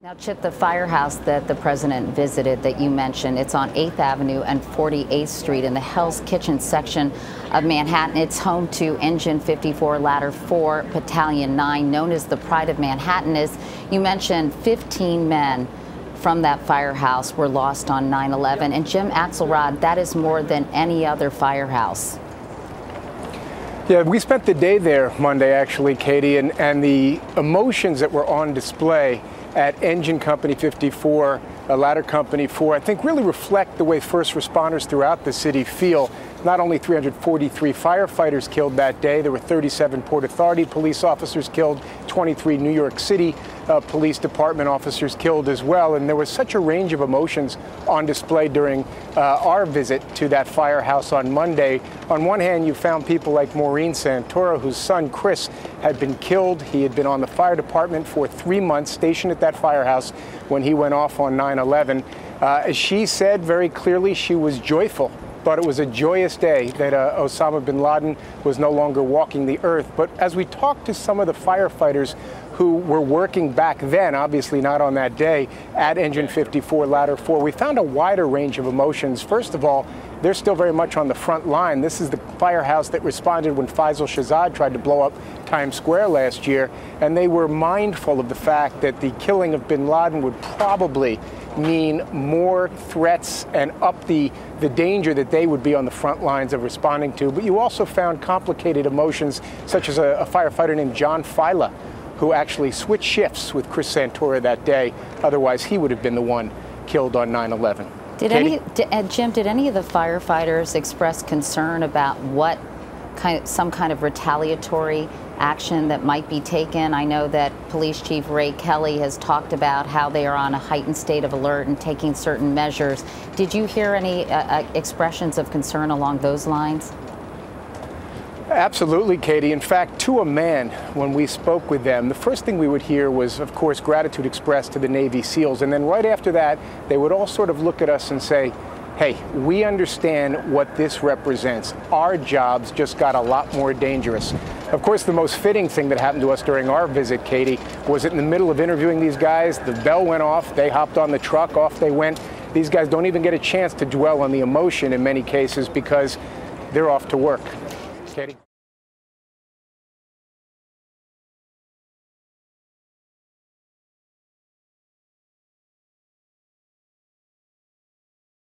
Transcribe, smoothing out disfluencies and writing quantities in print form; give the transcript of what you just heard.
Now, Chip, the firehouse that the president visited that you mentioned, it's on 8th Avenue and 48th Street in the Hell's Kitchen section of Manhattan. It's home to Engine 54, Ladder 4, Battalion 9, known as the Pride of Manhattan. As you mentioned, 15 men from that firehouse were lost on 9/11. And Jim Axelrod, that is more than any other firehouse. Yeah, we spent the day there Monday, actually, Katie, and the emotions that were on display at Engine Company 54, Ladder Company 4, I think really reflect the way first responders throughout the city feel. Not only 343 firefighters killed that day, there were 37 Port Authority police officers killed, 23 New York City Police Department officers killed as well. And there was such a range of emotions on display during our visit to that firehouse on Monday. On one hand, you found people like Maureen Santoro, whose son Chris had been killed. He had been on the fire department for 3 months, stationed at that firehouse when he went off on 9/11. As she said very clearly, she was joyful. Thought it was a joyous day that Osama bin Laden was no longer walking the earth. But as we talked to some of the firefighters who were working back then, obviously not on that day, at Engine 54, Ladder 4, we found a wider range of emotions. First of all, they're still very much on the front line. This is the firehouse that responded when Faisal Shahzad tried to blow up Times Square last year, and they were mindful of the fact that the killing of bin Laden would probably mean more threats and up the danger that they would be on the front lines of responding to. But you also found complicated emotions, such as a firefighter named John Fila, who actually switched shifts with Chris Santoro that day. Otherwise, he would have been the one killed on 9/11. Jim, did any of the firefighters express concern about what some kind of retaliatory action that might be taken? I know that Police Chief Ray Kelly has talked about how they are on a heightened state of alert and taking certain measures. Did you hear any expressions of concern along those lines? Absolutely, Katie. In fact, to a man, when we spoke with them, the first thing we would hear was, of course, gratitude expressed to the Navy SEALs. And then right after that, they would all sort of look at us and say, hey, we understand what this represents. Our jobs just got a lot more dangerous. Of course, the most fitting thing that happened to us during our visit, Katie, was that in the middle of interviewing these guys, the bell went off, they hopped on the truck, off they went. These guys don't even get a chance to dwell on the emotion in many cases because they're off to work. Katie?